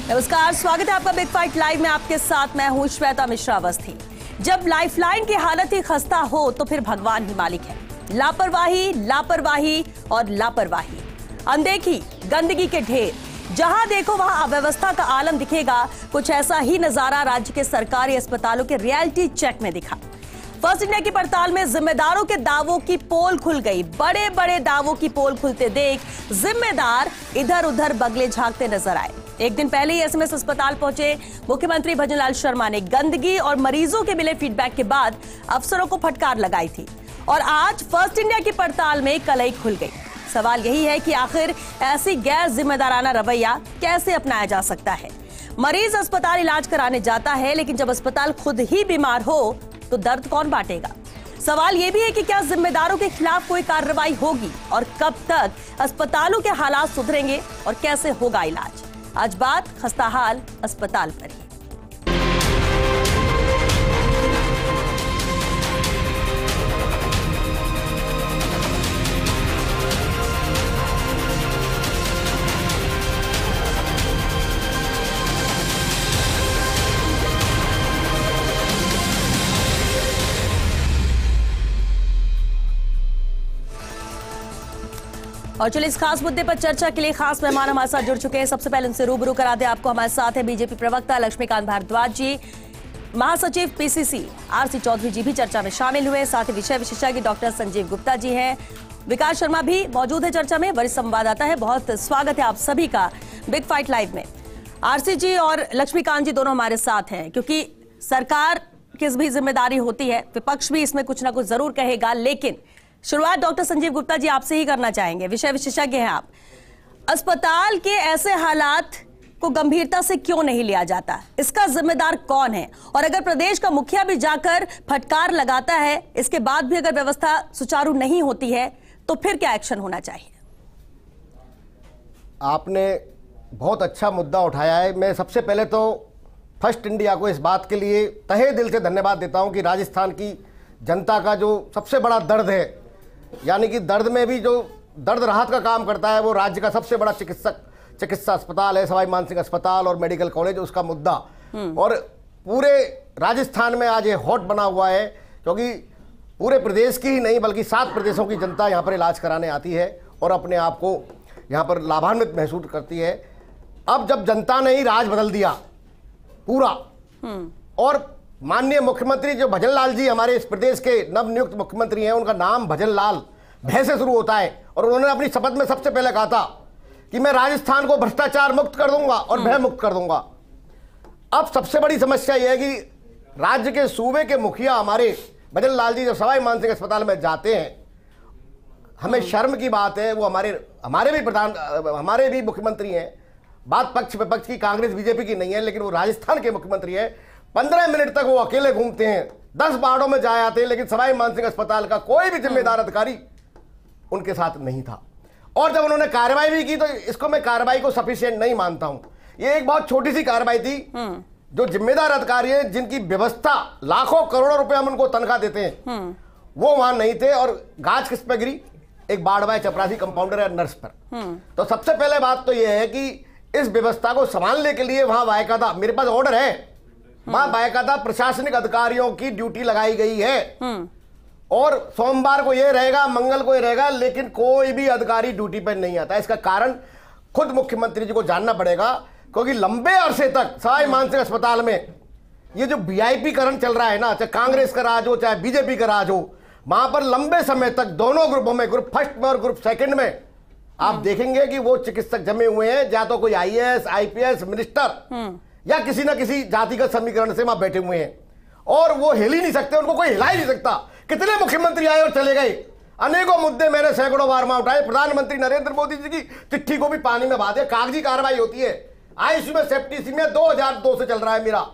नमस्कार, स्वागत है आपका बिग फाइट लाइव में। आपके साथ मैं हूं श्वेता मिश्रा अवस्थी। जब लाइफलाइन की हालत ही खस्ता हो तो फिर भगवान ही मालिक है। लापरवाही, लापरवाही और लापरवाही, अनदेखी, गंदगी के ढेर, जहां देखो वहां अव्यवस्था का आलम दिखेगा। कुछ ऐसा ही नजारा राज्य के सरकारी अस्पतालों के रियलिटी चेक में दिखा। फर्स्ट इंडिया की पड़ताल में जिम्मेदारों के दावों की पोल खुल गई। बड़े बड़े दावों की पोल खुलते देख जिम्मेदार इधर उधर बगले झांकते नजर आए। एक दिन पहले ही एसएमएस अस्पताल पहुंचे मुख्यमंत्री भजनलाल शर्मा ने गंदगी और मरीजों के मिले फीडबैक के बाद अफसरों को फटकार लगाई थी। और आज फर्स्ट इंडिया की पड़ताल में कलई खुल गई। सवाल यही है कि आखिर ऐसी गैर जिम्मेदाराना रवैया कैसे अपनाया जा सकता है। मरीज अस्पताल इलाज कराने जाता है, लेकिन जब अस्पताल खुद ही बीमार हो तो दर्द कौन बांटेगा। सवाल यह भी है कि क्या जिम्मेदारों के खिलाफ कोई कार्रवाई होगी और कब तक अस्पतालों के हालात सुधरेंगे और कैसे होगा इलाज। आज बात खस्ताहाल अस्पताल पर ही। और चलिए इस खास मुद्दे पर चर्चा के लिए खास मेहमान हमारे साथ जुड़ चुके हैं। सबसे पहले उनसे रूबरू करा दे आपको। हमारे साथ है बीजेपी प्रवक्ता लक्ष्मीकांत भारद्वाज जी, महासचिव पीसीसी आरसी चौधरी जी भी चर्चा में शामिल हुए। साथ ही विषय विशेषज्ञ डॉक्टर संजीव गुप्ता जी हैं। विकास शर्मा भी मौजूद है चर्चा में, वरिष्ठ संवाददाता है। बहुत स्वागत है आप सभी का बिग फाइट लाइव में। आरसी जी और लक्ष्मीकांत जी दोनों हमारे साथ हैं, क्योंकि सरकार की भी जिम्मेदारी होती है, विपक्ष भी इसमें कुछ ना कुछ जरूर कहेगा। लेकिन शुरुआत डॉक्टर संजीव गुप्ता जी आपसे ही करना चाहेंगे, विषय विशेषज्ञ हैं आप। अस्पताल के ऐसे हालात को गंभीरता से क्यों नहीं लिया जाता, इसका जिम्मेदार कौन है? और अगर प्रदेश का मुखिया भी जाकर फटकार लगाता है, इसके बाद भी अगर व्यवस्था सुचारू नहीं होती है, तो फिर क्या एक्शन होना चाहिए? आपने बहुत अच्छा मुद्दा उठाया है। मैं सबसे पहले तो फर्स्ट इंडिया को इस बात के लिए तहे दिल से धन्यवाद देता हूं कि राजस्थान की जनता का जो सबसे बड़ा दर्द है, यानी कि दर्द में भी जो दर्द राहत का काम करता है, वो राज्य का सबसे बड़ा चिकित्सा अस्पताल है, सवाई मानसिंह अस्पताल और मेडिकल कॉलेज, उसका मुद्दा। और पूरे राजस्थान में आज ये हॉट बना हुआ है, क्योंकि पूरे प्रदेश की ही नहीं बल्कि 7 प्रदेशों की जनता यहाँ पर इलाज कराने आती है और अपने आप को यहाँ पर लाभान्वित महसूस करती है। अब जब जनता ने ही राज बदल दिया पूरा, और माननीय मुख्यमंत्री जो भजनलाल जी हमारे इस प्रदेश के नवनियुक्त मुख्यमंत्री हैं, उनका नाम भजनलाल भय से शुरू होता है, और उन्होंने अपनी शपथ में सबसे पहले कहा था कि मैं राजस्थान को भ्रष्टाचार मुक्त कर दूंगा और भय मुक्त कर दूंगा। अब सबसे बड़ी समस्या यह है कि राज्य के सूबे के मुखिया हमारे भजनलाल जी जब सवाई मानसिंह अस्पताल में जाते हैं, हमें शर्म की बात है, वो हमारे भी मुख्यमंत्री हैं। बात पक्ष विपक्ष की, कांग्रेस बीजेपी की नहीं है, लेकिन वो राजस्थान के मुख्यमंत्री है। 15 मिनट तक वो अकेले घूमते हैं, 10 वार्डों में जाए आते हैं, लेकिन सवाई मानसिंह अस्पताल का कोई भी जिम्मेदार अधिकारी उनके साथ नहीं था। और जब उन्होंने कार्रवाई भी की, तो इसको मैं कार्रवाई को सफिशिएंट नहीं मानता हूं। ये एक बहुत छोटी सी कार्रवाई थी। जो जिम्मेदार अधिकारी हैं, जिनकी व्यवस्था लाखों करोड़ों रुपए हम उनको तनख्वाह देते हैं, वो वहां नहीं थे। और गाज किस पे गिरी? एक बाढ़ चपरासी कंपाउंडर या नर्स पर। तो सबसे पहले बात तो यह है कि इस व्यवस्था को संभालने के लिए वहां बाकायदा, मेरे पास ऑर्डर है, वहां बाकायदा प्रशासनिक अधिकारियों की ड्यूटी लगाई गई है। और सोमवार को ये रहेगा, मंगल को ये रहेगा, लेकिन कोई भी अधिकारी ड्यूटी पर नहीं आता। इसका कारण खुद मुख्यमंत्री जी को जानना पड़ेगा, क्योंकि लंबे अरसे तक सवाई मानसिंह अस्पताल में ये जो वीआईपीकरण चल रहा है ना, चाहे कांग्रेस का राज हो चाहे बीजेपी का राज हो, वहां पर लंबे समय तक दोनों ग्रुपों में, ग्रुप फर्स्ट में और ग्रुप सेकंड में, आप देखेंगे कि वो चिकित्सक जमे हुए हैं, या तो कोई आईएएस आईपीएस मिनिस्टर या किसी ना किसी जातिगत समीकरण से वहां बैठे हुए हैं, और वो हिल ही नहीं सकते, उनको कोई हिला ही नहीं सकता। कितने मुख्यमंत्री आए और चले गए, अनेकों मुद्दे मैंने सैकड़ों बार वहां उठाए। प्रधानमंत्री नरेंद्र मोदी जी की चिट्ठी को भी पानी में बहा दिया, कागजी कार्रवाई होती है। आईसीयू में सेफ्टी में 2002 से चल रहा है मेरा,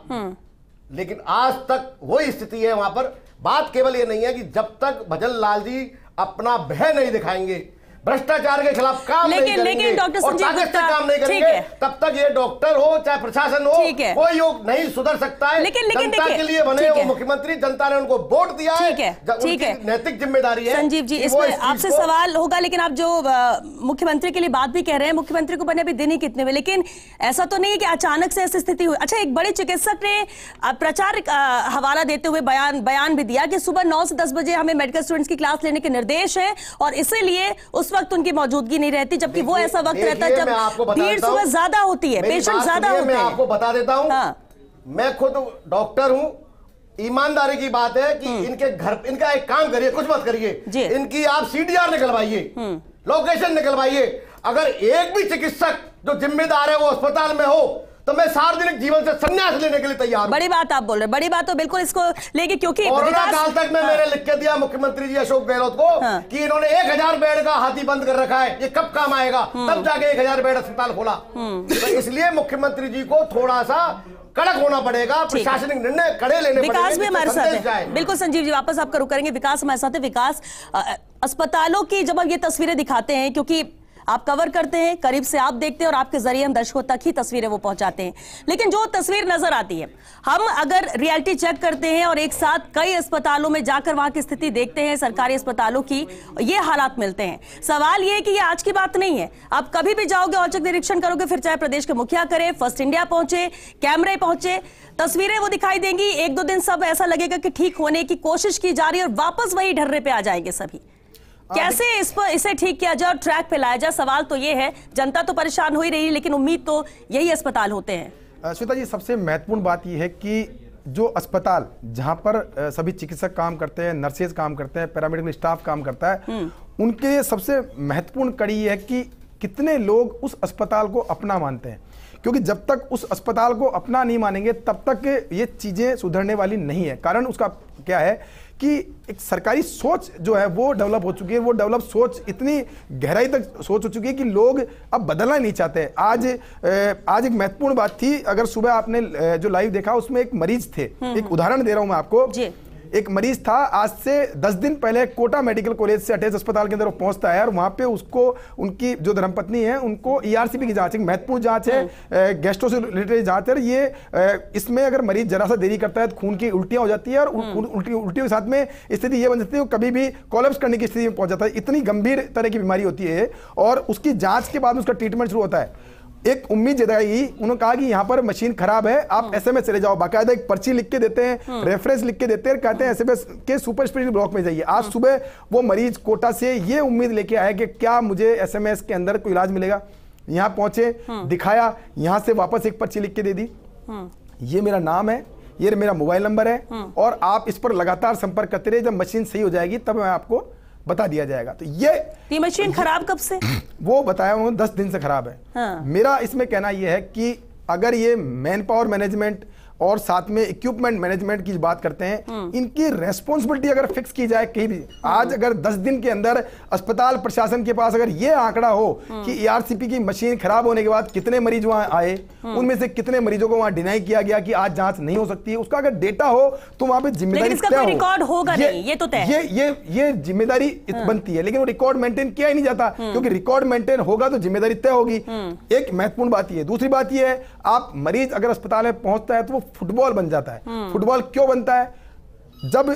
लेकिन आज तक वही स्थिति है वहां पर। बात केवल ये नहीं है कि जब तक भजनलाल जी अपना भय नहीं दिखाएंगे, भ्रष्टाचार के खिलाफ काम नहीं करेंगे, लेकिन डॉक्टर संजीव गुप्ता काम नहीं करेंगे, तब तक ये डॉक्टर हो चाहे प्रशासन हो, कोई योग नहीं सुधर सकता है। लेकिन जनता के लिए बने वो मुख्यमंत्री, जनता ने उनको वोट दिया है, ठीक है, नैतिक जिम्मेदारी है। संजीव जी, इसमें आपसे सवाल होगा, लेकिन आप जो मुख्यमंत्री के लिए बात भी कह रहे हैं, मुख्यमंत्री को बने अभी दिन ही कितने हुए, लेकिन ऐसा तो नहीं है कि अचानक से ऐसी स्थिति हुई। अच्छा, एक बड़े चिकित्सक ने प्रचार हवाला देते हुए बयान भी दिया कि सुबह 9 से 10 बजे हमें मेडिकल स्टूडेंट्स की क्लास लेने के निर्देश है और इसीलिए उस वक्त उनकी मौजूदगी नहीं रहती, जबकि वो ऐसा वक्त रहता है जब भीड़ सुबह ज्यादा होती है, पेशेंट ज्यादा होते हैं। मैं आपको बता देता हूं, मैं खुद डॉक्टर हूं, ईमानदारी की बात है कि इनके घर, इनका एक काम करिए, कुछ मत करिए, इनकी आप सीडीआर निकलवाइए, लोकेशन निकलवाइए। अगर एक भी चिकित्सक जो जिम्मेदार है वो अस्पताल में हो तो मैं सार्वजनिक जीवन से संन्यास लेने के लिए तैयार हूं। बड़ी बात आप बोल रहे हैं, बड़ी बात तो बिल्कुल इसको लेके, क्योंकि कोरोना काल तक में मैंने लिख के दिया मुख्यमंत्री जी अशोक गहलोत को कि इन्होंने 1000 बेड का हाथी बंद कर रखा है, ये कब काम आएगा, तब जाके 1000 बेड अस्पताल खोला। तो इसलिए मुख्यमंत्री जी को थोड़ा सा कड़क होना पड़ेगा, प्रशासनिक निर्णय कड़े लेने पड़ेंगे। विकास भी हमारे साथ है, बिल्कुल संजीव जी, वापस आपका रुक करेंगे। विकास हमारे साथ है। विकास, अस्पतालों की जब हम ये तस्वीरें दिखाते हैं, क्योंकि आप कवर करते हैं, करीब से आप देखते हैं और आपके जरिए हम दर्शकों तक ही तस्वीरें वो पहुंचाते हैं, लेकिन जो तस्वीर नजर आती है, हम अगर रियलिटी चेक करते हैं और एक साथ कई अस्पतालों में जाकर वहां की स्थिति देखते हैं, सरकारी अस्पतालों की, ये हालात मिलते हैं। सवाल ये है कि ये आज की बात नहीं है, आप कभी भी जाओगे, औचक निरीक्षण करोगे, फिर चाहे प्रदेश के मुखिया करें, फर्स्ट इंडिया पहुंचे, कैमरे पहुंचे, तस्वीरें वो दिखाई देंगी। 1-2 दिन सब ऐसा लगेगा कि ठीक होने की कोशिश की जा रही है और वापस वही ढर्रे पे आ जाएंगे सभी। कैसे इसे ठीक किया जाए और ट्रैक पे लाया जाए? सवाल तो ये है, जनता तो परेशान हो ही रही है, लेकिन उम्मीद तो यही अस्पताल होते हैं। श्वेता जी, सबसे महत्वपूर्ण बात यह है कि जो अस्पताल जहां पर सभी चिकित्सक काम करते हैं, नर्सेज काम करते हैं, पैरामेडिकल स्टाफ काम करता है, उनके सबसे महत्वपूर्ण कड़ी यह है कि कितने लोग उस अस्पताल को अपना मानते हैं, क्योंकि जब तक उस अस्पताल को अपना नहीं मानेंगे तब तक ये चीजें सुधरने वाली नहीं है। कारण उसका क्या है कि एक सरकारी सोच जो है वो डेवलप हो चुकी है, वो डेवलप सोच इतनी गहराई तक सोच हो चुकी है कि लोग अब बदलना नहीं चाहते। आज एक महत्वपूर्ण बात थी, अगर सुबह आपने जो लाइव देखा उसमें एक मरीज थे, एक उदाहरण दे रहा हूं मैं आपको। एक मरीज था, आज से 10 दिन पहले कोटा मेडिकल कॉलेज से अटैच अस्पताल के अंदर वो पहुंचता है और वहां पे उसको, उनकी जो धर्मपत्नी है, उनको ईआरसीपी की जांच, एक महत्वपूर्ण जांच है, गैस्ट्रो से रिलेटेड जांच है। ये इसमें अगर मरीज जरा सा देरी करता है तो खून की उल्टियां हो जाती है और उल्टियों के साथ में स्थिति ये बन जाती है, कभी भी कोलैप्स करने की स्थिति में पहुंच जाता है। इतनी गंभीर तरह की बीमारी होती है और उसकी जांच के बाद उसका ट्रीटमेंट शुरू होता है। एक उम्मीद जताई, उन्होंने कहा कि यहाँ पर मशीन खराब है, आप एसएमएस चले जाओ, बाकायदा एक पर्ची लिख के देते हैं, रेफरेंस लिख के देते हैं, कहते हैं एसएमएस के सुपर स्पेशलिटी ब्लॉक में जाइए। आज सुबह वो मरीज कोटा से ये उम्मीद लेके आया कि क्या मुझे एसएमएस के अंदर कोई इलाज मिलेगा। यहाँ पहुंचे, दिखाया, यहाँ से वापस एक पर्ची लिख के दे दी, ये मेरा नाम है, ये मेरा मोबाइल नंबर है और आप इस पर लगातार संपर्क करते रहिए, जब मशीन सही हो जाएगी तब मैं आपको बता दिया जाएगा। तो ये मशीन खराब कब से? वो बताया उन्होंने 10 दिन से खराब है। हाँ। मेरा इसमें कहना यह है कि अगर ये मैन पावर मैनेजमेंट और साथ में इक्विपमेंट मैनेजमेंट की बात करते हैं, इनकी रेस्पॉन्सिबिलिटी अगर फिक्स की जाए कहीं भी, आज अगर 10 दिन के अंदर अस्पताल प्रशासन के पास अगर ये आंकड़ा हो कि ईआरसीपी की मशीन खराब होने के बाद कितने मरीज वहां आए, उनमें से कितने मरीजों को वहां डिनाई किया गया कि आज जांच नहीं हो सकती, उसका अगर डेटा हो तो वहां पे जिम्मेदारी रिकॉर्ड होगा नहीं, ये तो तय, ये जिम्मेदारी बनती है, लेकिन वो रिकॉर्ड मेंटेन किया ही नहीं जाता, क्योंकि रिकॉर्ड मेंटेन होगा तो जिम्मेदारी तय होगी। एक महत्वपूर्ण बात ये। दूसरी बात ये है, आप मरीज अगर अस्पताल में पहुंचता है तो वो फुटबॉल बन जाता है। फुटबॉल क्यों बनता है? जब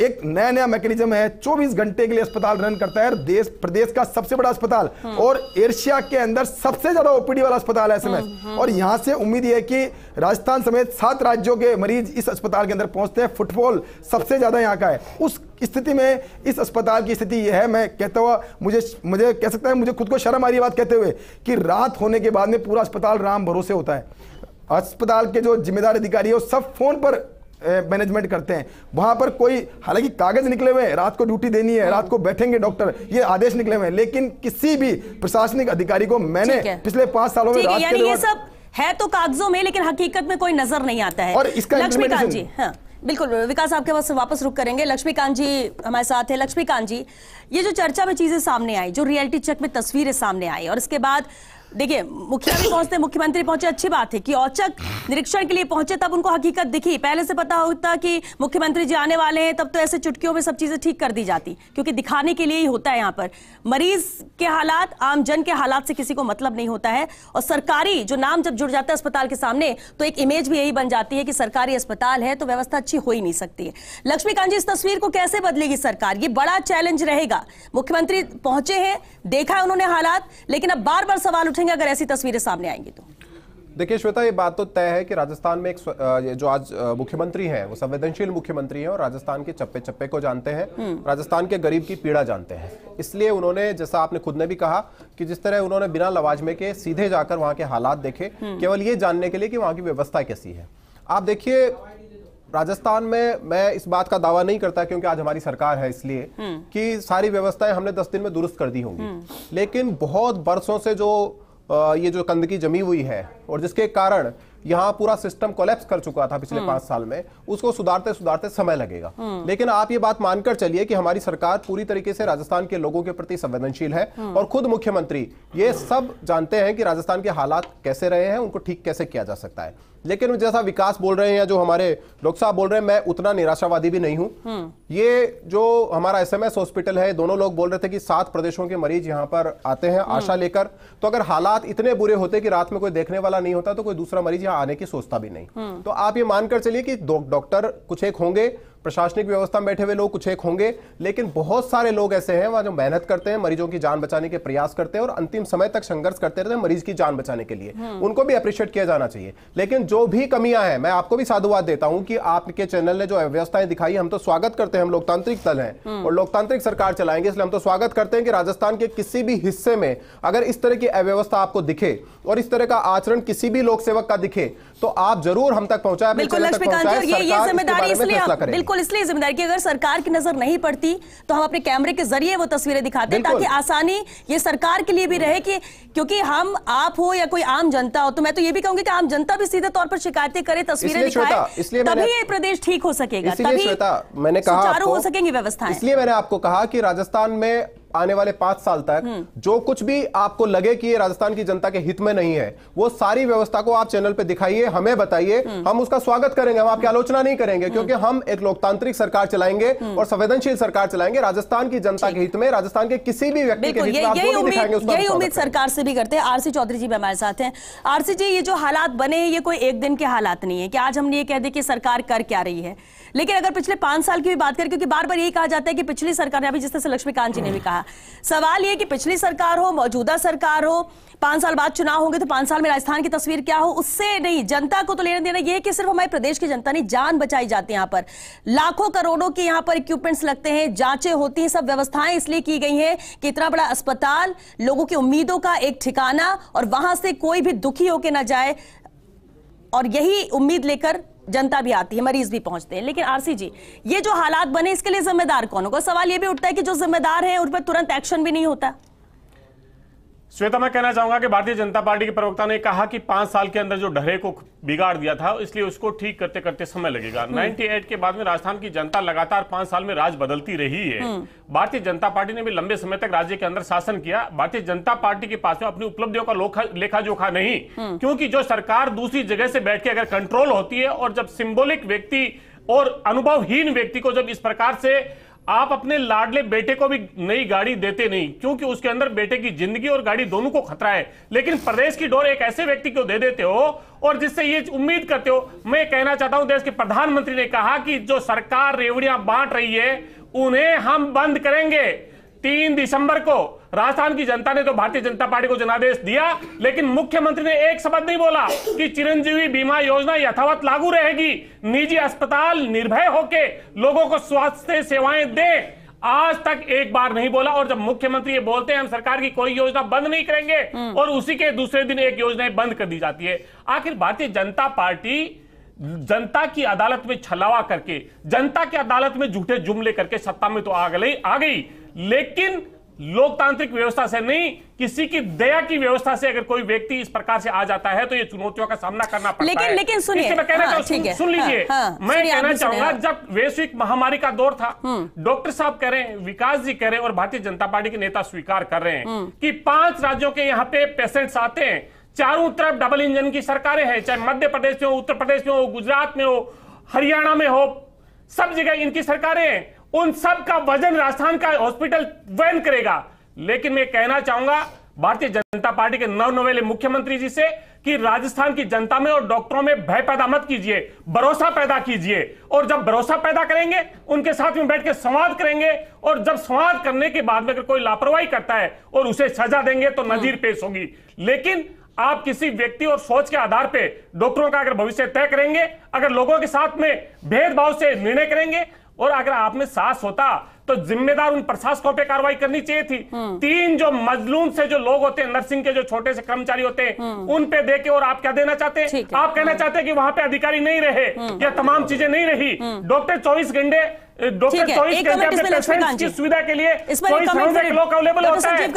एक नया मैकेनिज्म है, 24 घंटे के लिए अस्पताल रन करता है, देश प्रदेश का सबसे बड़ा अस्पताल और एशिया के अंदर सबसे ज्यादा ओपीडी वाला अस्पताल है एसएमएस, और यहां से उम्मीद है कि राजस्थान समेत 7 राज्यों के मरीज इस अस्पताल के अंदर पहुंचते हैं। फुटफॉल सबसे ज्यादा यहां का है। उस स्थिति में इस अस्पताल की स्थिति यह है, मैं कहता हुआ मुझे कह सकता है, मुझे खुद को शर्म आ रही है बात कहते हुए, कि रात होने के बाद में पूरा अस्पताल राम भरोसे होता है। अस्पताल के जो जिम्मेदार अधिकारी है वो सब फोन पर मैनेजमेंट करते हैं। वहां पर कोई, हालांकि कागज निकले हुए हैं, रात को ड्यूटी देनी है, रात को बैठेंगे डॉक्टर, ये आदेश निकले हुए हैं, लेकिन किसी भी प्रशासनिक अधिकारी को मैंने पिछले 5 सालों में ये सब है तो कागजों में, लेकिन हकीकत में कोई नजर नहीं आता है। और इसका लक्ष्मीकांत जी, हाँ बिल्कुल, विकास आपके पास वापस रुक करेंगे। लक्ष्मीकांत जी हमारे साथ है। लक्ष्मीकांत जी, ये जो चर्चा में चीजें सामने आई, जो रियलिटी चेक में तस्वीरें सामने आई और इसके बाद देखिए, मुखिया भी पहुंचते, मुख्यमंत्री पहुंचे, अच्छी बात है कि औचक निरीक्षण के लिए पहुंचे, तब उनको हकीकत दिखी। पहले से पता होता कि मुख्यमंत्री जी आने वाले हैं, तब तो ऐसे चुटकियों में सब चीजें ठीक कर दी जाती, क्योंकि दिखाने के लिए ही होता है। यहाँ पर मरीज के हालात, आम जन के हालात से किसी को मतलब नहीं होता है। और सरकारी जो नाम जब जुड़ जाता है अस्पताल के सामने, तो एक इमेज भी यही बन जाती है कि सरकारी अस्पताल है तो व्यवस्था अच्छी हो ही नहीं सकती है। लक्ष्मीकांत जी, इस तस्वीर को कैसे बदलेगी सरकार? ये बड़ा चैलेंज रहेगा। मुख्यमंत्री पहुंचे हैं, देखा है उन्होंने हालात, लेकिन अब बार बार सवाल उठेंगे अगर ऐसी तस्वीरें सामने आएंगी तो। देखिए श्वेता, ये बात तो तय है कि राजस्थान में जो आज मुख्यमंत्री हैं वो संवेदनशील मुख्यमंत्री हैं और राजस्थान के चप्पे चप्पे को जानते हैं, राजस्थान के गरीब की पीड़ा जानते हैं। इसलिए उन्होंने, जैसा आपने खुद ने भी कहा, कि जिस तरह उन्होंने बिना लवाजमे के सीधे जाकर वहां के हालात देखे, केवल ये जानने के लिए कि वहां की व्यवस्था कैसी है। आप देखिए, राजस्थान में मैं इस बात का दावा नहीं करता क्योंकि आज हमारी सरकार है इसलिए कि सारी व्यवस्थाएं हमने 10 दिन में दुरुस्त कर दी होंगी, लेकिन बहुत बरसों से जो ये जो गंदगी जमी हुई है और जिसके कारण यहाँ पूरा सिस्टम कोलैप्स कर चुका था पिछले 5 साल में, उसको सुधारते सुधारते समय लगेगा। लेकिन आप ये बात मानकर चलिए कि हमारी सरकार पूरी तरीके से राजस्थान के लोगों के प्रति संवेदनशील है और खुद मुख्यमंत्री ये सब जानते हैं कि राजस्थान के हालात कैसे रहे हैं, उनको ठीक कैसे किया जा सकता है। लेकिन जैसा विकास बोल रहे हैं या जो हमारे लोग साहब बोल रहे हैं, मैं उतना निराशावादी भी नहीं हूं। ये जो हमारा एसएमएस हॉस्पिटल है, दोनों लोग बोल रहे थे कि 7 प्रदेशों के मरीज यहां पर आते हैं आशा लेकर, तो अगर हालात इतने बुरे होते कि रात में कोई देखने वाला नहीं होता तो कोई दूसरा मरीज यहां आने की सोचता भी नहीं। तो आप ये मानकर चलिए कि डॉक्टर कुछ एक होंगे, प्रशासनिक व्यवस्था में बैठे हुए लोग कुछ एक होंगे, लेकिन बहुत सारे लोग ऐसे हैं वहां जो मेहनत करते हैं, मरीजों की जान बचाने के प्रयास करते हैं और अंतिम समय तक संघर्ष करते रहते हैं मरीज की जान बचाने के लिए। उनको भी अप्रिशिएट किया जाना चाहिए। लेकिन जो भी कमियां हैं, मैं आपको भी साधुवाद देता हूं कि आपके चैनल ने जो व्यवस्थाएं दिखाई, हम तो स्वागत करते हैं, हम लोकतांत्रिक दल हैं और लोकतांत्रिक सरकार चलाएंगे, इसलिए हम तो स्वागत करते हैं कि राजस्थान के किसी भी हिस्से में अगर इस तरह की अव्यवस्था आपको दिखे और इस तरह का आचरण किसी भी लोक सेवक का दिखे तो आप जरूर हम तक पहुंचाएं। बिल्कुल लक्ष्मीकांत जी, ये जिम्मेदारी इसलिए, बिल्कुल इसलिए जिम्मेदारी कि अगर सरकार की नजर नहीं पड़ती तो हम अपने कैमरे के जरिए वो तस्वीरें दिखाते हैं, ताकि आसानी ये सरकार के लिए भी रहे कि क्योंकि हम, आप हो या कोई आम जनता हो, तो मैं तो ये भी कहूंगी कि आम जनता भी सीधे तौर पर शिकायतें करे, तस्वीरें दिखाए, तभी ये प्रदेश ठीक हो सकेगा, तभी मैंने कहा सुचारू हो सकेंगी व्यवस्थाएं। इसलिए मैंने आपको कहा कि राजस्थान में आने वाले 5 साल तक जो कुछ भी आपको लगे कि ये राजस्थान की जनता के हित में नहीं है, वो सारी व्यवस्था को आप चैनल पे दिखाइए, हमें बताइए, हम उसका स्वागत करेंगे, हम आपकी आलोचना नहीं करेंगे, क्योंकि हम एक लोकतांत्रिक सरकार चलाएंगे और संवेदनशील सरकार चलाएंगे राजस्थान की जनता के हित में, राजस्थान के किसी भी व्यक्ति के हित में। आप जो भी दिखाएंगे उसका यही उम्मीद सरकार से भी करते हैं। आरसी चौधरी जी भी हमारे साथ हैं। आरसी जी, ये जो हालात बने हैं, ये कोई एक दिन के हालात नहीं है कि आज हमने ये कह दें कि सरकार कर क्या रही है, लेकिन अगर पिछले 5 साल की भी बात करें, क्योंकि बार बार यही कहा जाता है कि पिछली सरकार ने, अभी जिस तरह से लक्ष्मीकांत जी ने भी कहा, सवाल ये कि पिछली सरकार हो, मौजूदा सरकार हो, 5 साल बाद चुनाव होंगे तो 5 साल में राजस्थान की तस्वीर क्या हो, उससे नहीं, जनता को तो लेना देना ये है कि सिर्फ हमारे प्रदेश की जनता नहीं, जान बचाई जाती है। यहाँ पर लाखों करोड़ों के यहाँ पर इक्विपमेंट्स लगते हैं, जांचें होती हैं, सब व्यवस्थाएं इसलिए की गई हैं कि इतना बड़ा अस्पताल, लोगों की उम्मीदों का एक ठिकाना, और वहां से कोई भी दुखी होकर ना जाए, और यही उम्मीद लेकर जनता भी आती है, मरीज भी पहुंचते हैं। लेकिन आरसी जी, ये जो हालात बने, इसके लिए जिम्मेदार कौन होगा? सवाल ये भी उठता है कि जो जिम्मेदार है उन पर तुरंत एक्शन भी नहीं होता। श्वेता, मैं कहना चाहूंगा कि भारतीय जनता पार्टी के प्रवक्ता ने कहा कि 5 साल के अंदर जो ढहे को बिगाड़ दिया था, इसलिए उसको ठीक करते करते समय लगेगा। 98 के बाद में राजस्थान की जनता लगातार 5 साल में राज बदलती रही है। भारतीय जनता पार्टी ने भी लंबे समय तक राज्य के अंदर शासन किया। भारतीय जनता पार्टी के पास में अपनी उपलब्धियों का लेखा जोखा नहीं, क्योंकि जो सरकार दूसरी जगह से बैठ के अगर कंट्रोल होती है और जब सिंबॉलिक व्यक्ति और अनुभवहीन व्यक्ति को जब इस प्रकार से आप अपने लाडले बेटे को भी नई गाड़ी देते नहीं, क्योंकि उसके अंदर बेटे की जिंदगी और गाड़ी दोनों को खतरा है, लेकिन प्रदेश की डोर एक ऐसे व्यक्ति को दे देते हो और जिससे ये उम्मीद करते हो। मैं कहना चाहता हूं, देश के प्रधानमंत्री ने कहा कि जो सरकार रेवड़ियां बांट रही है उन्हें हम बंद करेंगे। 3 दिसंबर को राजस्थान की जनता ने तो भारतीय जनता पार्टी को जनादेश दिया, लेकिन मुख्यमंत्री ने एक शब्द नहीं बोला कि चिरंजीवी बीमा योजना यथावत लागू रहेगी, निजी अस्पताल निर्भय होके लोगों को स्वास्थ्य सेवाएं दें, आज तक एक बार नहीं बोला। और जब मुख्यमंत्री ये बोलते हैं हम सरकार की कोई योजना बंद नहीं करेंगे और उसी के दूसरे दिन एक योजना बंद कर दी जाती है। आखिर भारतीय जनता पार्टी जनता की अदालत में छलावा करके, जनता की अदालत में झूठे जुमले करके सत्ता में तो आ गई, लेकिन लोकतांत्रिक व्यवस्था से नहीं, किसी की दया की व्यवस्था से अगर कोई व्यक्ति इस प्रकार से आ जाता है तो ये चुनौतियों का सामना करना पड़ता है। लेकिन सुनिए, मैं कहना चाहूँ, सुन लीजिए, मैं कहना चाहूंगा, जब वैश्विक महामारी का दौर था, डॉक्टर साहब कह रहे हैं, विकास जी कह रहे हैं और भारतीय जनता पार्टी के नेता स्वीकार कर रहे हैं कि 5 राज्यों के यहाँ पे पेशेंट्स आते हैं, चारों तरफ डबल इंजन की सरकारें हैं, चाहे मध्य प्रदेश में हो, उत्तर प्रदेश में हो, गुजरात में हो, हरियाणा में हो, सब जगह इनकी सरकारें हैं। उन सब का वजन राजस्थान का हॉस्पिटल वहन करेगा। लेकिन मैं कहना चाहूंगा भारतीय जनता पार्टी के नवनिर्वाचित मुख्यमंत्री जी से कि राजस्थान की जनता में और डॉक्टरों में भय पैदा मत कीजिए, भरोसा पैदा कीजिए। और जब भरोसा पैदा करेंगे, उनके साथ में बैठ के संवाद करेंगे, और जब संवाद करने के बाद में अगर कोई लापरवाही करता है और उसे सजा देंगे तो नजीर पेश होगी। लेकिन आप किसी व्यक्ति और सोच के आधार पे डॉक्टरों का अगर भविष्य तय करेंगे, अगर लोगों के साथ में भेदभाव से निर्णय करेंगे, और अगर आप में साहस होता तो जिम्मेदार उन प्रशासकों पे कार्रवाई करनी चाहिए थी। 3 जो मजलूम से जो लोग होते हैं, नर्सिंग के जो छोटे से कर्मचारी होते हैं, उन पे देके, और आप क्या देना चाहते हैं? आप कहना चाहते हैं कि वहां पे अधिकारी नहीं रहे या तमाम चीजें नहीं रही। डॉक्टर 24 घंटे अपने पेशेंट्स की सुविधा के लिए 24 लोग अवेलेबल होता है।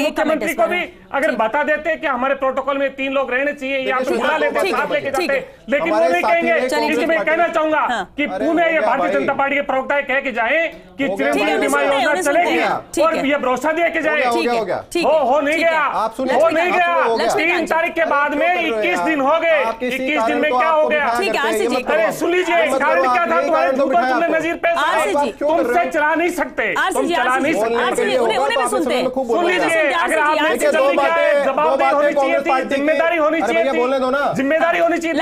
मुख्यमंत्री को भी अगर बता देते कि हमारे प्रोटोकॉल में 3 लोग रहने चाहिए, या तो बुला लेते, साथ लेके जाते, लेकिन वो नहीं कहेंगे। मैं कहना चाहूंगा कि पुणे ये भारतीय जनता पार्टी के प्रवक्ता कह के जाए कि चिरंजीवी बीमा योजना चलेगी, और ये भरोसा दिया के जाए। हो नहीं गया, हो नहीं गया। 3 तारीख के बाद में 21 दिन हो गए। 21 दिन में क्या हो गया? अरे सुन लीजिए, कारण क्या था? तुम्हारे ऊपर तुमने नजीर पे तुमसे चला नहीं सकते, तुम चला नहीं सकते। सुन लीजिए, अगर आपने जवाबदेही होनी चाहिए थी, जिम्मेदारी होनी चाहिए थी, बोलने दो ना, जिम्मेदारी होनी चाहिए थी।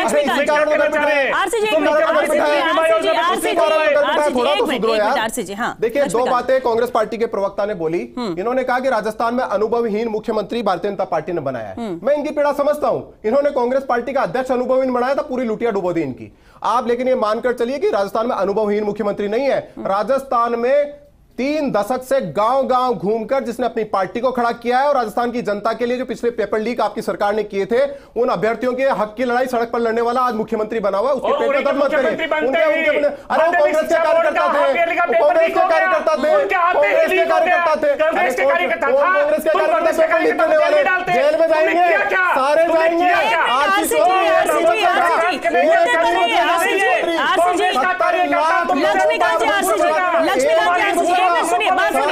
देखिए, 2 बातें कांग्रेस पार्टी के प्रवक्ता ने बोली। इन्होंने कहा कि राजस्थान में अनुभवहीन मुख्यमंत्री भारतीय जनता पार्टी ने बनाया है। मैं इनकी पीड़ा समझता हूं। इन्होंने कांग्रेस पार्टी का अध्यक्ष अनुभवहीन बनाया था, पूरी लुटिया डुबो दी इनकी। आप लेकिन ये मानकर चलिए कि राजस्थान में अनुभवहीन मुख्यमंत्री नहीं है। राजस्थान में 3 दशक से गांव-गांव घूमकर जिसने अपनी पार्टी को खड़ा किया है, और राजस्थान की जनता के लिए जो पिछले पेपर लीक आपकी सरकार ने किए थे, उन अभ्यर्थियों के हक की लड़ाई सड़क पर लड़ने वाला आज मुख्यमंत्री बना हुआ है। उसके पेट में दर्द मत करिए। अरे कांग्रेस के कार्यकर्ता थे, कांग्रेस के कार्यकर्ता थे, कांग्रेस के कार्यकर्ता थे, कांग्रेस के कार्यकर्ता वाले जेल में जाएंगे, सारे जाएंगे। सुनिए, बात सुनिए,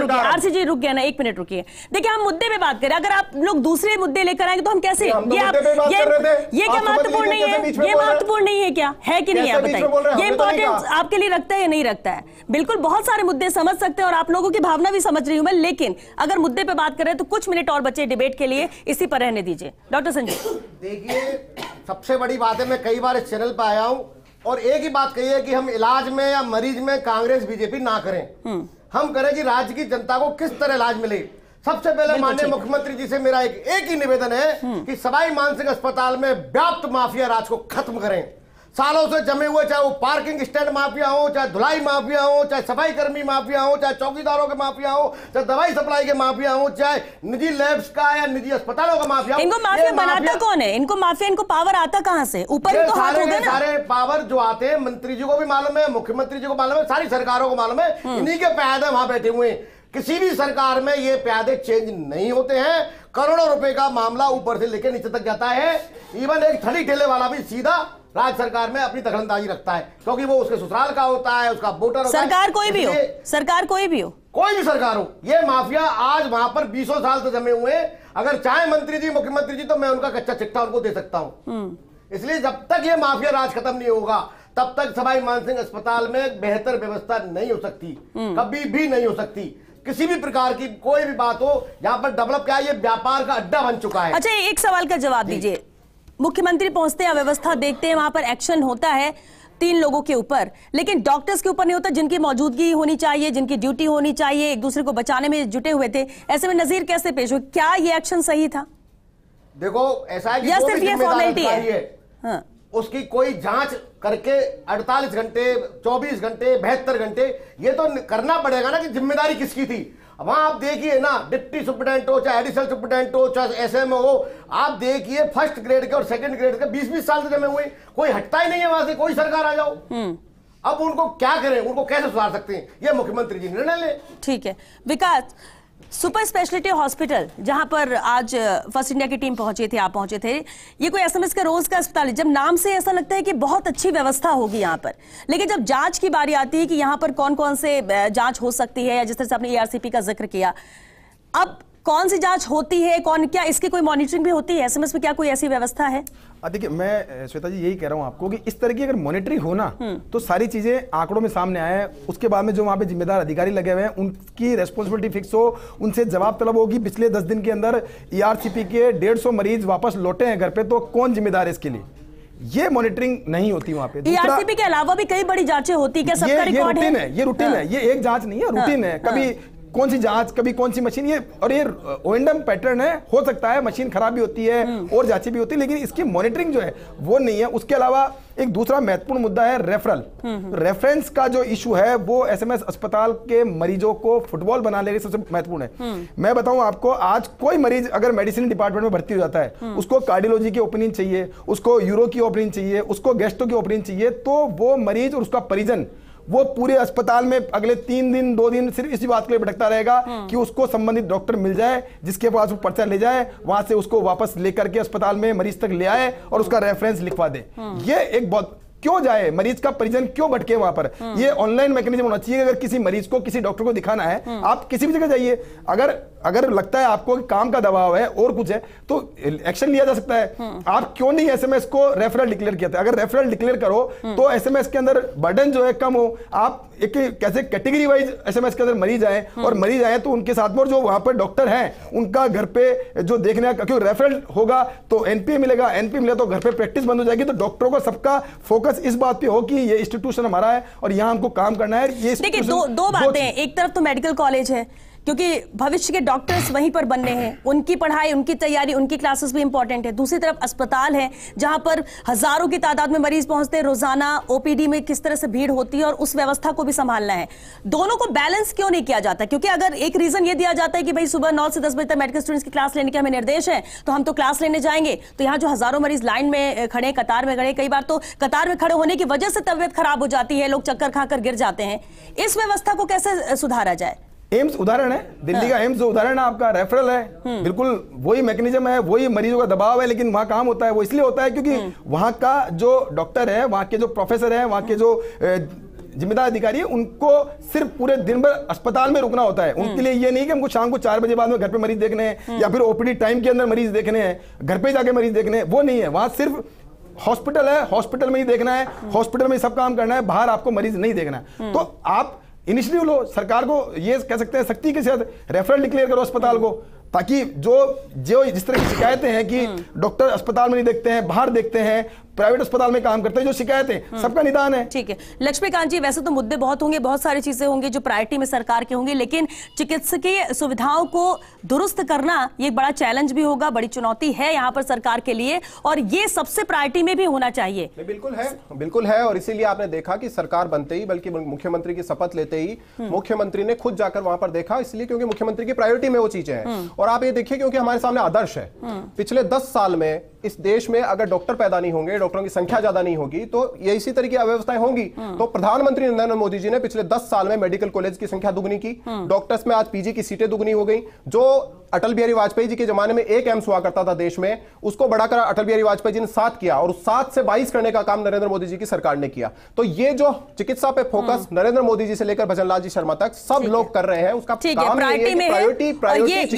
आरसी जी रुक गया ना, 1 मिनट रुकिए। देखिए, हम मुद्दे पे बात करें, अगर आप लोग दूसरे मुद्दे लेकर आएंगे तो हम कैसे? ये क्या महत्वपूर्ण नहीं है? ये महत्वपूर्ण नहीं है क्या? है कि नहीं है? बताइए, ये इंपॉर्टेंस आपके लिए रखता है या नहीं रखता है? बिल्कुल, बहुत सारे मुद्दे समझ सकते हैं और आप लोगों की भावना भी समझ रही हूं मैं, लेकिन अगर मुद्दे पे बात करें तो कुछ मिनट और बचे डिबेट के लिए, इसी पर रहने दीजिए। डॉक्टर संजय, देखिए, सबसे बड़ी बात है, मैं कई बार इस चैनल पर आया हूं और एक ही बात कही है कि हम इलाज में या मरीज में कांग्रेस बीजेपी ना करें, हम करें कि राज्य की जनता को किस तरह इलाज मिले। सबसे पहले माननीय मुख्यमंत्री जी से मेरा एक ही निवेदन है कि सवाई मानसिंह अस्पताल में व्याप्त माफिया राज को खत्म करें। सालों से जमे हुए, चाहे वो पार्किंग स्टैंड माफिया हो, चाहे धुलाई माफिया हो, चाहे सफाई कर्मी माफिया हो, चाहे चौकीदारों के माफिया हो, चाहे दवाई सप्लाई के माफिया हो, चाहे निजी लैब्स का या निजी अस्पतालों का माफिया हो। इनको माफिया बनाता कौन है? इनको माफिया, इनको पावर आता कहां से? ऊपर ही तो हाथ होगा ना। सारे पावर जो आते हैं, मंत्री जी को भी मालूम है, मुख्यमंत्री जी को मालूम है, सारी सरकारों को मालूम है, इन्हीं के प्यादे वहां बैठे हुए हैं। किसी भी सरकार में ये प्यादे चेंज नहीं होते हैं। करोड़ों रुपए का मामला ऊपर से लेकर नीचे तक जाता है। इवन एक थली ठेले वाला भी सीधा राज्य सरकार में अपनी दखलंदाजी रखता है, क्योंकि वो उसके ससुराल का होता है, उसका वोटर होता है। सरकार कोई भी हो, सरकार कोई भी हो, कोई भी सरकार हो, ये माफिया आज वहां पर 20 साल से जमे हुए हैं। अगर चाहे मंत्री जी, मुख्यमंत्री जी, तो मैं उनका कच्चा चिट्ठा उनको दे सकता हूं। इसलिए जब तक ये माफिया राज खत्म नहीं होगा, तब तक सवाई मानसिंह अस्पताल में बेहतर व्यवस्था नहीं हो सकती, कभी भी नहीं हो सकती। किसी भी प्रकार की कोई भी बात हो, यहाँ पर डेवलप क्या है, ये व्यापार का अड्डा बन चुका है। अच्छा, एक सवाल का जवाब दीजिए। मुख्यमंत्री पहुंचते हैं, व्यवस्था देखते हैं, वहां पर एक्शन होता है, 3 लोगों के ऊपर, लेकिन डॉक्टर्स के ऊपर नहीं होता, जिनकी मौजूदगी होनी चाहिए, जिनकी ड्यूटी होनी चाहिए, एक दूसरे को बचाने में जुटे हुए थे। ऐसे में नजीर कैसे पेश हुए? क्या ये एक्शन सही था? देखो ऐसा है कि या सिर्फ ये फॉर्मेलिटी है? हाँ। उसकी कोई जांच करके 48 घंटे, 24 घंटे, 72 घंटे ये तो करना पड़ेगा ना कि जिम्मेदारी किसकी थी। वहां आप देखिए ना, डिप्टी सुपरिटेंडेंट हो, चाहे एडिशनल सुपरिटेंडेंट हो, चाहे एसएमओ हो, आप देखिए फर्स्ट ग्रेड के और सेकंड ग्रेड के 20-20 साल से जमे हुए, कोई हटता ही नहीं है वहां से, कोई सरकार आ जाओ। अब उनको क्या करें, उनको कैसे सुधार सकते हैं, ये मुख्यमंत्री जी निर्णय ले। ठीक है विकास, सुपर स्पेशलिटी हॉस्पिटल जहां पर आज फर्स्ट इंडिया की टीम पहुंची थी, आप पहुंचे थे, ये कोई एसएमएस का रोज का अस्पताल है। जब नाम से ऐसा लगता है कि बहुत अच्छी व्यवस्था होगी यहाँ पर, लेकिन जब जांच की बारी आती है कि यहाँ पर कौन कौन से जांच हो सकती है, या जिस तरह से आपने एआरसीपी का जिक्र किया, अब कौन सी जांच होती है, कौन क्या, इसकी कोई मॉनिटरिंग भी होती है? एसएमएस में क्या कोई ऐसी व्यवस्था है? देखिए मैं श्वेता जी यही कह रहा हूं आपको कि इस तरह की अगर मॉनिटरिंग हो ना तो सारी चीजें आंकड़ों में सामने आए, उसके बाद में जो वहां पे जिम्मेदार अधिकारी लगे हुए हैं उनकी रेस्पॉन्सिबिलिटी फिक्स हो, उनसे जवाब तलब होगी पिछले 10 दिन के अंदर ईआरसीपी के 150 मरीज वापस लौटे हैं घर पे, तो कौन जिम्मेदार है इसके लिए? ये मॉनिटरिंग नहीं होती वहां पे। ईआरसीपी के अलावा भी कई बड़ी जांचें होती है, क्या सबका रिकॉर्ड है? ये रूटीन है, ये एक जांच नहीं है, रूटीन है। कभी कौन सी जांच, कभी कौन सी मशीन, ये और ये ओएनडम पैटर्न है। हो सकता है मशीन खराब भी होती है और जांचें भी होती है, लेकिन इसकी मॉनिटरिंग जो है वो नहीं है। उसके अलावा एक दूसरा महत्वपूर्ण मुद्दा है रेफरल। रेफरेंस का जो इशू है वो एसएमएस अस्पताल के मरीजों को फुटबॉल बनाने के सबसे महत्वपूर्ण है। मैं बताऊं आपको, आज कोई मरीज अगर मेडिसिन डिपार्टमेंट में भर्ती हो जाता है, उसको कार्डियोलॉजी की ओपिनियन चाहिए, उसको यूरो की ओपिनियन चाहिए, उसको गैस्ट्रो की ओपिनियन चाहिए, तो वो मरीज और उसका परिजन वो पूरे अस्पताल में अगले 3 दिन 2 दिन सिर्फ इसी बात के लिए भटकता रहेगा कि उसको संबंधित डॉक्टर मिल जाए, जिसके पास वो पर्चा ले जाए, वहां से उसको वापस लेकर के अस्पताल में मरीज तक ले आए और उसका रेफरेंस लिखवा दे। ये एक बहुत, क्यों जाए मरीज का परिजन, क्यों भटके वहां पर? ये ऑनलाइन मैकेनिज्म होना चाहिए। अगर किसी मरीज को किसी डॉक्टर को दिखाना है, आप किसी भी जगह जाइए, अगर लगता है आपको कि काम का दबाव है और कुछ है तो एक्शन लिया जा सकता है। आप क्यों नहीं एसएमएस को रेफरल डिक्लेयर किया था? अगर रेफरल डिक्लेयर करो तो एसएमएस के अंदर बर्डन जो है कम हो। आप एक कैसे कैटेगरी वाइज एसएमएस के अंदर मरीज आए और मरीज आए तो उनके साथ में जो वहां पर डॉक्टर हैं उनका घर पे जो देखने का, क्योंकि रेफरल होगा तो एनपीए मिलेगा, एनपीए मिले तो घर पे प्रैक्टिस बंद हो जाएगी। तो डॉक्टरों का सबका फोकस इस बात पे हो कि ये इंस्टीट्यूशन हमारा है और यहाँ हमको काम करना है। ये देखिए दो बातें हैं, एक तरफ तो मेडिकल कॉलेज है क्योंकि भविष्य के डॉक्टर्स वहीं पर बनने हैं, उनकी पढ़ाई, उनकी तैयारी, उनकी क्लासेस भी इंपॉर्टेंट है। दूसरी तरफ अस्पताल है जहां पर हजारों की तादाद में मरीज पहुंचते हैं रोजाना, ओपीडी में किस तरह से भीड़ होती है और उस व्यवस्था को भी संभालना है। दोनों को बैलेंस क्यों नहीं किया जाता? क्योंकि अगर एक रीजन ये दिया जाता है कि भाई सुबह 9 से 10 बजे तक मेडिकल स्टूडेंट्स की क्लास लेने के हमें निर्देश है तो हम तो क्लास लेने जाएंगे, तो यहाँ जो हजारों मरीज लाइन में खड़े, कतार में खड़े, कई बार तो कतार में खड़े होने की वजह से तबियत खराब हो जाती है, लोग चक्कर खाकर गिर जाते हैं। इस व्यवस्था को कैसे सुधारा जाए? एम्स उदाहरण है, दिल्ली का एम्स जो उदाहरण है आपका, रेफरल है, बिल्कुल वही मैकेनिज्म है, वही मरीजों का दबाव है, लेकिन वहां काम होता है। वो इसलिए होता है क्योंकि वहां का जो डॉक्टर है, वहां के जो प्रोफेसर है, वहां के जो जिम्मेदार अधिकारी है, उनको सिर्फ पूरे दिन भर अस्पताल में रुकना होता है। उनके लिए ये नहीं कि हमको शाम को 4 बजे बाद में घर पे मरीज देखने हैं या फिर ओपीडी टाइम के अंदर मरीज देखने हैं, घर पे जाके मरीज देखने हैं, वो नहीं है। वहां सिर्फ हॉस्पिटल है, हॉस्पिटल में ही देखना है, हॉस्पिटल में सब काम करना है, बाहर आपको मरीज नहीं देखना है। तो आप इनिशिएटिव लो, सरकार को ये कह सकते हैं सख्ती के साथ रेफरल डिक्लेयर करो अस्पताल को, ताकि जो जिस तरह की शिकायतें हैं कि डॉक्टर अस्पताल में नहीं देखते हैं, बाहर देखते हैं, प्राइवेट अस्पताल में काम करते हैं, जो शिकायतें सबका निदान है। ठीक है लक्ष्मीकांत जी, वैसे तो मुद्दे बहुत होंगे, बहुत सारी चीजें होंगी जो प्रायोरिटी में सरकार के होंगे, लेकिन चिकित्सकीय सुविधाओं को दुरुस्त करना ये बड़ा चैलेंज भी होगा, बड़ी चुनौती है यहाँ पर सरकार के लिए, और ये सबसे प्रायोरिटी में भी होना चाहिए। बिल्कुल है। और इसीलिए आपने देखा कि सरकार बनते ही, बल्कि मुख्यमंत्री की शपथ लेते ही मुख्यमंत्री ने खुद जाकर वहां पर देखा, इसलिए क्योंकि मुख्यमंत्री की प्रायोरिटी में वो चीजें हैं। और आप ये देखिए, क्योंकि हमारे सामने आदर्श है, पिछले 10 साल में इस देश में अगर डॉक्टर पैदा नहीं होंगे, डॉक्टरों की संख्या ज्यादा नहीं होगी, तो ये इसी तरह की अव्यवस्थाएं होंगी। तो प्रधानमंत्री नरेंद्र मोदी जी ने पिछले 10 साल में मेडिकल कॉलेज की संख्या दुगनी की, डॉक्टर्स में आज पीजी की सीटें दुगनी हो गई। जो अटल बिहारी वाजपेयी जी के जमाने में 1 एम्स हुआ करता था देश में, उसको बढ़ाकर अटल बिहारी वाजपेयी जी ने 7 किया, और 7 से 22 करने का काम नरेंद्र मोदी जी की सरकार ने किया। तो ये जो चिकित्सा पे फोकस नरेंद्र मोदी जी से लेकर भजनलाल जी शर्मा तक सब लोग कर रहे हैं, उसका काम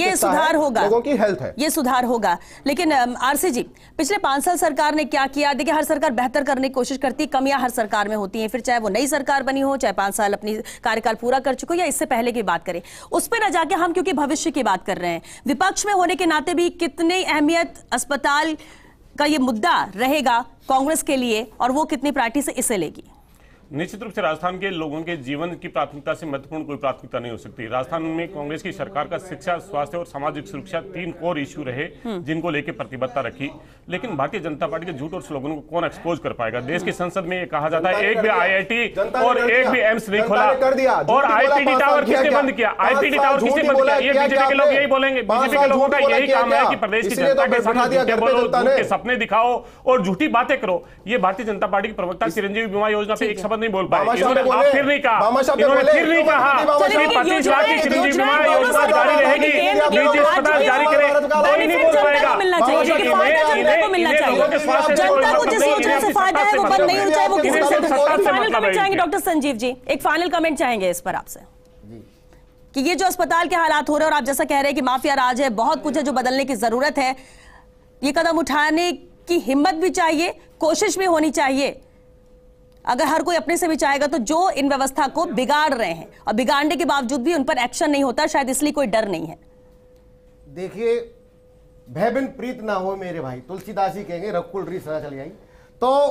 ये सुधार होगा, लोगों की हेल्थ है, ये सुधार होगा। लेकिन आरसी जी, पिछले 5 साल सरकार ने क्या किया? देखिए हर सरकार बेहतर करने की कोशिश करती है, कमियां हर सरकार में होती हैं, फिर चाहे वो नई सरकार बनी हो, चाहे 5 साल अपनी कार्यकाल पूरा कर चुके हो या इससे पहले की बात करें, उस पर न जाके हम क्योंकि भविष्य की बात कर रहे हैं, विपक्ष में होने के नाते भी कितनी अहमियत अस्पताल का ये मुद्दा रहेगा कांग्रेस के लिए और वो कितनी प्रायोरिटी से इसे लेगी? निश्चित रूप से राजस्थान के लोगों के जीवन की प्राथमिकता से महत्वपूर्ण कोई प्राथमिकता नहीं हो सकती। राजस्थान में कांग्रेस की सरकार का शिक्षा, स्वास्थ्य और सामाजिक सुरक्षा 3 कोर इश्यू रहे जिनको लेकर प्रतिबद्धता रखी। लेकिन भारतीय जनता पार्टी के झूठ और स्लोगनों को कौन एक्सपोज कर पाएगा? देश की संसद में कहा जाता है एक भी IIT और एक भी एम्स नहीं खोला, और IPD टावर किसने बंद किया? IPD टावर किसने बंद किया? ये बीजेपी के लोग यही बोलेंगे। बीजेपी के लोगों का यही काम है कि प्रदेश की जनता के सामने झूठे बोलो, झूठ के सपने दिखाओ और झूठी बातें करो। ये भारतीय जनता पार्टी के प्रवक्ता चिरंजीवी बीमा योजना पे एक शब्द नहीं बोल पाए। इन्होंने फिर नहीं कहा कि 25 लाख की चिरंजीवी बीमा योजना जारी रहेगी, निजी अस्पताल जारी करे, कोई नहीं बोल पाएगा। डॉक्टर संजीव जी, एक फाइनल कमेंट चाहेंगे इस पर आपसे कि ये जो अस्पताल के हालात हो रहे हैं और आप जैसा कह रहे हैं कि माफिया राज है, बहुत कुछ है जो बदलने की जरूरत है, ये कदम उठाने की हिम्मत भी चाहिए, कोशिश भी होनी चाहिए। अगर हर कोई अपने से भी चाहेगा तो जो इन व्यवस्था को बिगाड़ रहे हैं और बिगाड़ने के बावजूद भी उन पर एक्शन नहीं होता, शायद इसलिए कोई डर नहीं है। देखिए, भय बिन प्रीत ना हो मेरे भाई, तुलसीदास जी कहेंगे रघुकुल रीत सदा चली आई। तो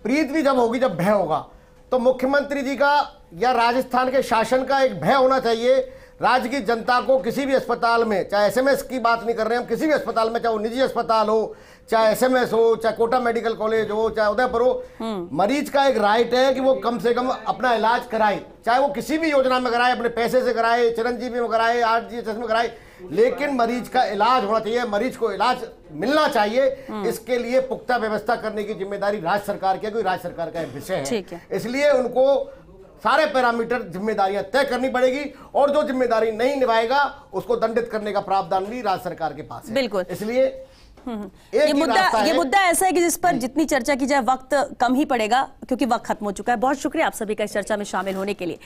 प्रीत भी जब होगी, जब भय होगा, तो मुख्यमंत्री जी का या राजस्थान के शासन का एक भय होना चाहिए। राज्य की जनता को किसी भी अस्पताल में, चाहे SMS की बात नहीं कर रहे हैं हम, किसी भी अस्पताल में, चाहे वो निजी अस्पताल हो, चाहे SMS हो, चाहे कोटा मेडिकल कॉलेज हो, चाहे उदयपुर हो, मरीज का एक राइट है कि वो कम से कम अपना इलाज कराए, चाहे वो किसी भी योजना में कराए, अपने पैसे से कराए, चिरंजीवी में कराए, RGHS में कराए, लेकिन मरीज का इलाज होना चाहिए, मरीज को इलाज मिलना चाहिए। इसके लिए पुख्ता व्यवस्था करने की जिम्मेदारी राज्य सरकार की है, कोई राज्य सरकार का विषय है। इसलिए उनको सारे पैरामीटर जिम्मेदारियां तय करनी पड़ेगी और जो जिम्मेदारी नहीं निभाएगा उसको दंडित करने का प्रावधान भी राज्य सरकार के पास है। बिल्कुल। इसलिए ये मुद्दा ऐसा है कि जिस पर जितनी चर्चा की जाए वक्त कम ही पड़ेगा, क्योंकि वक्त खत्म हो चुका है। बहुत शुक्रिया आप सभी का इस चर्चा में शामिल होने के लिए।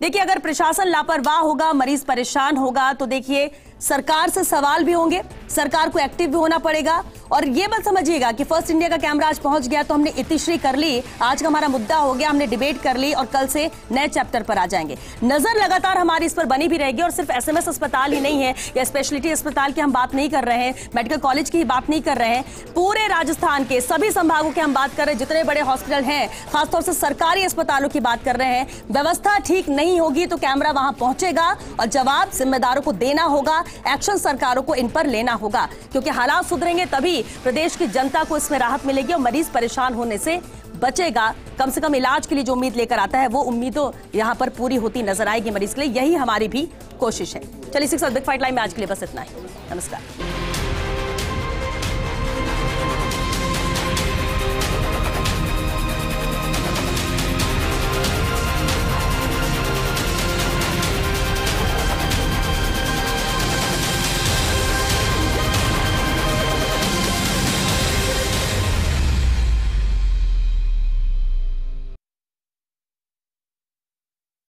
देखिए, अगर प्रशासन लापरवाह होगा, मरीज परेशान होगा, तो देखिए सरकार से सवाल भी होंगे, सरकार को एक्टिव भी होना पड़ेगा। और ये बात समझिएगा कि फर्स्ट इंडिया का कैमरा आज पहुंच गया तो हमने इतिश्री कर ली, आज का हमारा मुद्दा हो गया, हमने डिबेट कर ली और कल से नए चैप्टर पर आ जाएंगे। नजर लगातार हमारी इस पर बनी भी रहेगी। और सिर्फ SMS अस्पताल ही नहीं है या स्पेशलिटी अस्पताल की हम बात नहीं कर रहे हैं, मेडिकल कॉलेज की ही बात नहीं कर रहे हैं, पूरे राजस्थान के सभी संभागों की हम बात कर रहे हैं। जितने बड़े हॉस्पिटल हैं, खासतौर से सरकारी अस्पतालों की बात कर रहे हैं। व्यवस्था ठीक नहीं होगी तो कैमरा वहां पहुंचेगा और जवाब जिम्मेदारों को देना होगा, एक्शन सरकारों को इन पर लेना होगा, क्योंकि हालात सुधरेंगे तभी प्रदेश की जनता को इसमें राहत मिलेगी और मरीज परेशान होने से बचेगा। कम से कम इलाज के लिए जो उम्मीद लेकर आता है वो उम्मीदों यहां पर पूरी होती नजर आएगी मरीज के लिए। यही हमारी भी कोशिश है। चलिए 6 बिग फाइट लाइन में आज के लिए बस इतना ही। नमस्कार।